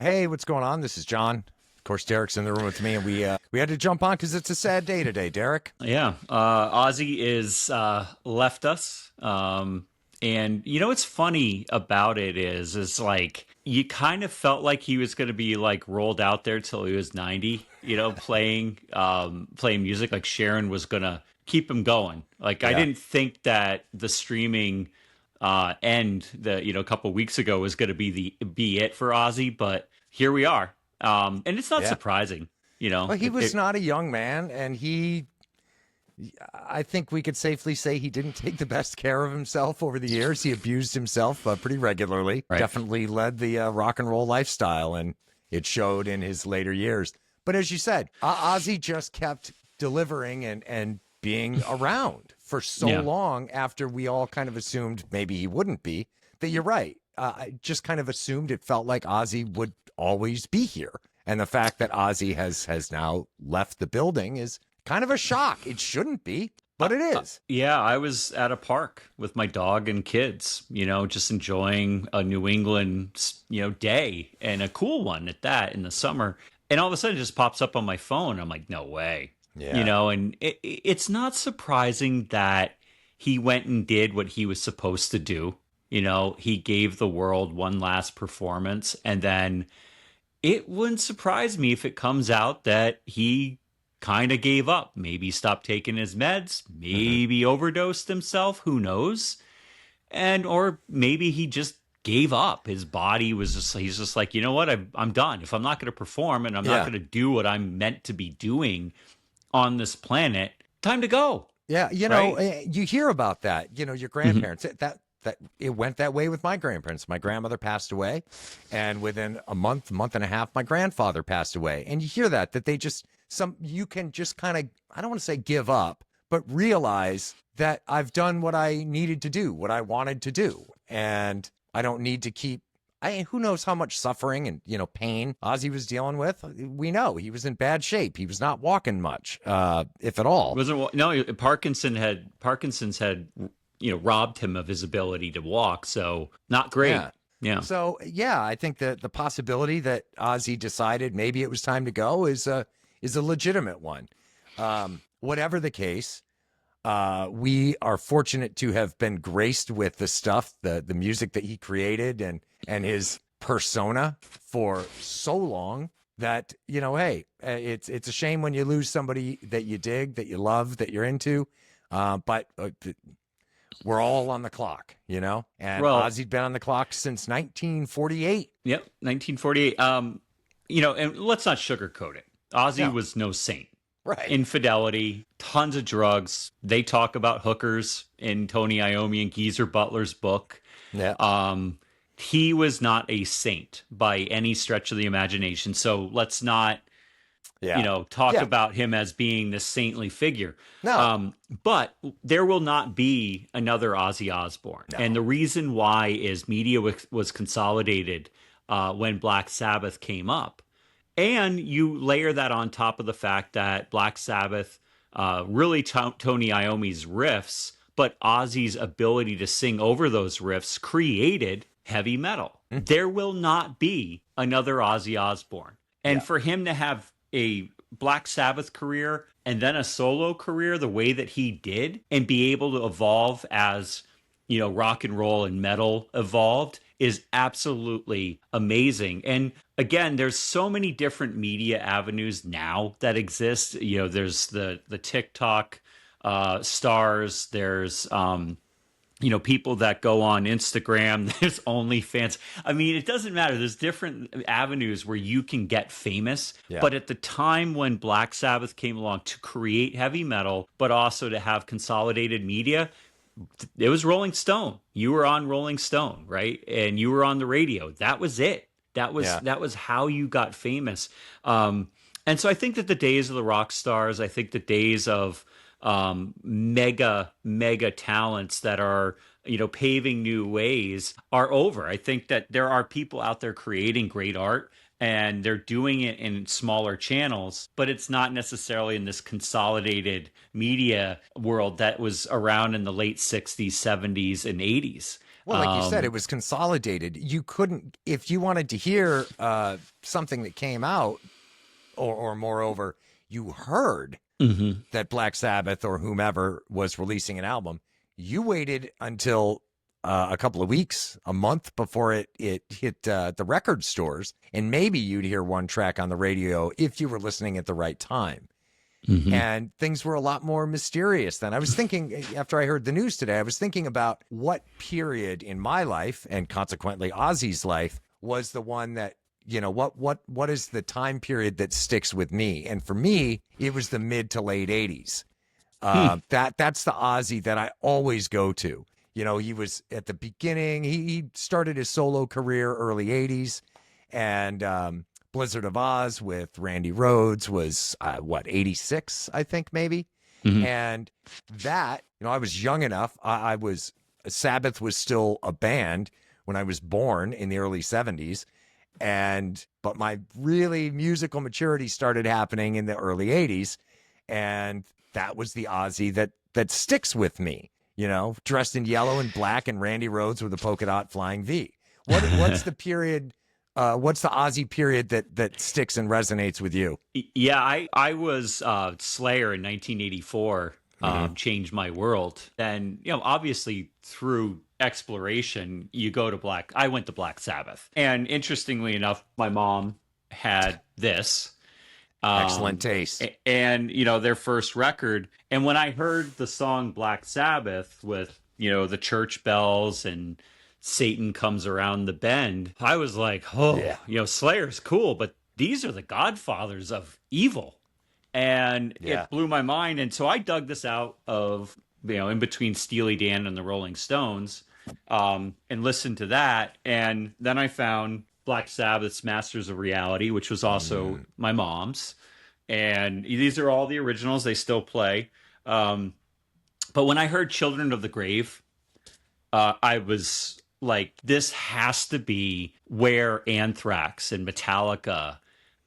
Hey, what's going on? This is John. Of course, Derek's in the room with me, and we had to jump on because it's a sad day today, Derek. Yeah, Ozzy is left us, and what's funny about it is like you kind of felt like he was going to be like rolled out there till he was 90, playing music. Like Sharon was going to keep him going. Like I Yeah, didn't think that the streaming end that a couple weeks ago was going to be it for Ozzy, but here we are, and it's not yeah. surprising. Well, he was not a young man, and I think we could safely say he didn't take the best care of himself over the years. He abused himself pretty regularly. Right. Definitely led the rock and roll lifestyle, and it showed in his later years. But as you said, Ozzy just kept delivering and being around for so Yeah. long after we all kind of assumed maybe he wouldn't be, that you're right. I just kind of assumed it felt like Ozzy would always be here. And the fact that Ozzy has now left the building is kind of a shock. It shouldn't be, but it is. Yeah, I was at a park with my dog and kids, just enjoying a New England, day, and a cool one at that in the summer. And all of a sudden it just pops up on my phone. I'm like, no way. Yeah. And it's not surprising that he went and did what he was supposed to do. He gave the world one last performance, and then it wouldn't surprise me if it comes out that he kind of gave up. Maybe stopped taking his meds, maybe overdosed himself, who knows? Or maybe he just gave up. His body was he's just like, you know what? I'm done. If I'm not going to perform and I'm not Yeah. going to do what I'm meant to be doing on this planet, time to go. Yeah. Right? You hear about that, your Mhm. grandparents, that it went that way with my grandparents. My grandmother passed away, and within a month and a half, my grandfather passed away. And you hear that they just, you can just kind of, I don't want to say give up, but realize that I've done what I needed to do, what I wanted to do. And I don't need to keep, who knows how much suffering and, pain Ozzy was dealing with. We know he was in bad shape. He was not walking much, if at all. Wasn't no Parkinson's had robbed him of his ability to walk. So not great. Yeah. Yeah. So yeah, I think that the possibility that Ozzy decided maybe it was time to go is a legitimate one. Whatever the case, we are fortunate to have been graced with the stuff, the music that he created and his persona for so long that, hey, it's a shame when you lose somebody that you dig, that you love, that you're into. But we're all on the clock, and Well, Ozzy'd been on the clock since 1948. yep, 1948. And let's not sugarcoat it. Ozzy No. was no saint. Right. Infidelity, tons of drugs. They talk about hookers in Tony Iommi and Geezer Butler's book. Yeah. He was not a saint by any stretch of the imagination. So let's not, Yeah. talk Yeah. about him as being this saintly figure. No. But there will not be another Ozzy Osbourne. No. And the reason why is media was consolidated when Black Sabbath came up. And you layer that on top of the fact that Black Sabbath, really Tony Iommi's riffs, but Ozzy's ability to sing over those riffs created heavy metal. There will not be another Ozzy Osbourne. And Yeah. for him to have a Black Sabbath career and then a solo career the way that he did and be able to evolve as, rock and roll and metal evolved is absolutely amazing. And again, there's so many different media avenues now that exist. There's the TikTok stars. There's people that go on Instagram. There's OnlyFans. I mean, it doesn't matter. There's different avenues where you can get famous. Yeah. But at the time when Black Sabbath came along to create heavy metal, but also to have consolidated media, it was Rolling Stone. You were on Rolling Stone, right? And you were on the radio. That was it. That was how you got famous. And so I think that the days of the rock stars, I think the days of mega talents that are paving new ways are over. I think that there are people out there creating great art and they're doing it in smaller channels, but it's not necessarily in this consolidated media world that was around in the late 60s, 70s, and 80s. Well, like you said, it was consolidated. You couldn't, if you wanted to hear something that came out, or moreover, you heard that Black Sabbath or whomever was releasing an album, you waited until a couple of weeks, a month before it hit the record stores, and maybe you'd hear one track on the radio if you were listening at the right time. And things were a lot more mysterious then. I was thinking, after I heard the news today, I was thinking about what period in my life, and consequently Ozzy's life, was the one that, what is the time period that sticks with me? And for me, it was the mid to late 80s. That's the Ozzy that I always go to. He was at the beginning. He started his solo career early 80s, and Blizzard of Oz with Randy Rhoads was 86, I think, maybe. And that, I was young enough. Sabbath was still a band when I was born in the early 70s. But my really musical maturity started happening in the early 80s. And that was the Ozzy that sticks with me, dressed in yellow and black, and Randy Rhoads with a polka dot flying V. What's the period? What's the Ozzy period that sticks and resonates with you? Yeah, I was Slayer in 1984. Changed my world. And obviously through exploration, you go to I went to Black Sabbath, and interestingly enough, my mom had this. Excellent taste. And their first record. And when I heard the song Black Sabbath with the church bells and Satan Comes Around the Bend, I was like, Slayer's cool, but these are the godfathers of evil. And it blew my mind. And so I dug this out of, in between Steely Dan and the Rolling Stones, and listened to that. And then I found Black Sabbath's Masters of Reality, which was also my mom's. And these are all the originals. They still play. But when I heard Children of the Grave, I was like, this has to be where Anthrax and Metallica,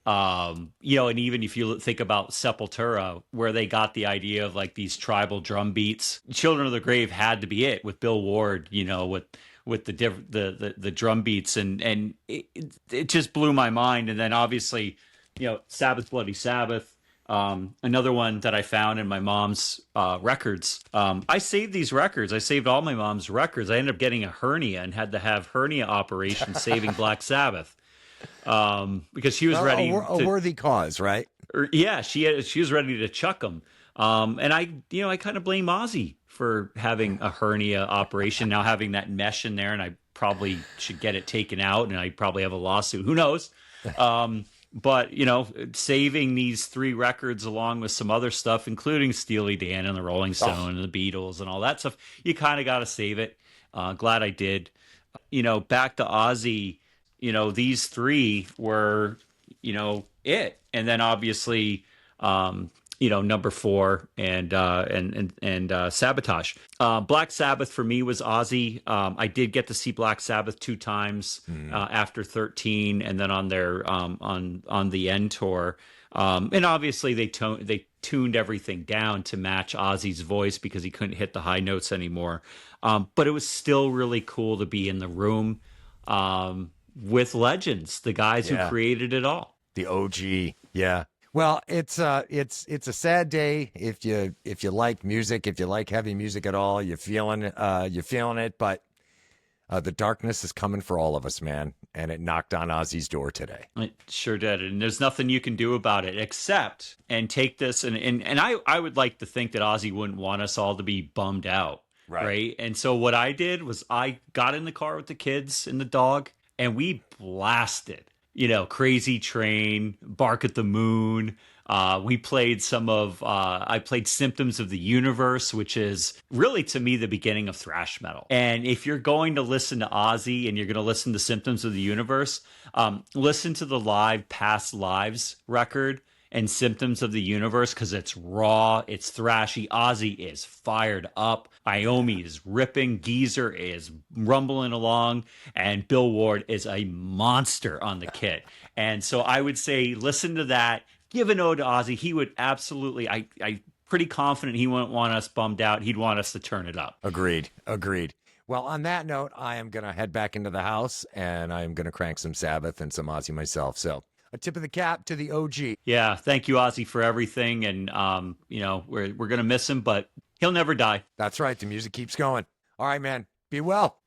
and even if you think about Sepultura, where they got the idea of like these tribal drum beats, Children of the Grave had to be it, with Bill Ward, with the drum beats, and it just blew my mind. And then obviously, Sabbath Bloody Sabbath. Another one that I found in my mom's records. I saved these records. I saved all my mom's records. I ended up getting a hernia and had to have hernia operation saving Black Sabbath, because she was ready. A worthy cause, right? Yeah, she was ready to chuck them. And I kind of blame Ozzy for having a hernia operation, now having that mesh in there, and I probably should get it taken out, and I probably have a lawsuit. Who knows? But, saving these 3 records along with some other stuff, including Steely Dan and the Rolling Stone and the Beatles and all that stuff, you kind of got to save it. Glad I did. Back to Ozzy, these 3 were, it. And then obviously, number 4 and Sabotage. Black Sabbath for me was Ozzy. I did get to see Black Sabbath 2 times after 13, and then on their on the end tour. And obviously they tuned everything down to match Ozzy's voice because he couldn't hit the high notes anymore. But it was still really cool to be in the room with legends, the guys who created it all. The OG, yeah. Well, it's a sad day if you like music, if you like heavy music at all, you're feeling it, but the darkness is coming for all of us, man, and it knocked on Ozzy's door today. It sure did, and there's nothing you can do about it except take this and I would like to think that Ozzy wouldn't want us all to be bummed out, right? And so what I did was I got in the car with the kids and the dog, and we blasted. Crazy Train, Bark at the Moon. We played I played Symptoms of the Universe, which is really, to me, the beginning of thrash metal. And if you're going to listen to Ozzy and you're going to listen to Symptoms of the Universe, listen to the Past Lives record and Symptoms of the Universe, because it's raw, it's thrashy. Ozzy is fired up. Iommi is ripping. Geezer is rumbling along. And Bill Ward is a monster on the kit. And so I would say, listen to that. Give an ode to Ozzy. He would absolutely, I pretty confident he wouldn't want us bummed out. He'd want us to turn it up. Agreed. Well, on that note, I am going to head back into the house and I'm going to crank some Sabbath and some Ozzy myself. So a tip of the cap to the OG. Yeah, thank you, Ozzy, for everything. And we're gonna miss him, but he'll never die. That's right. The music keeps going. All right, man. Be well.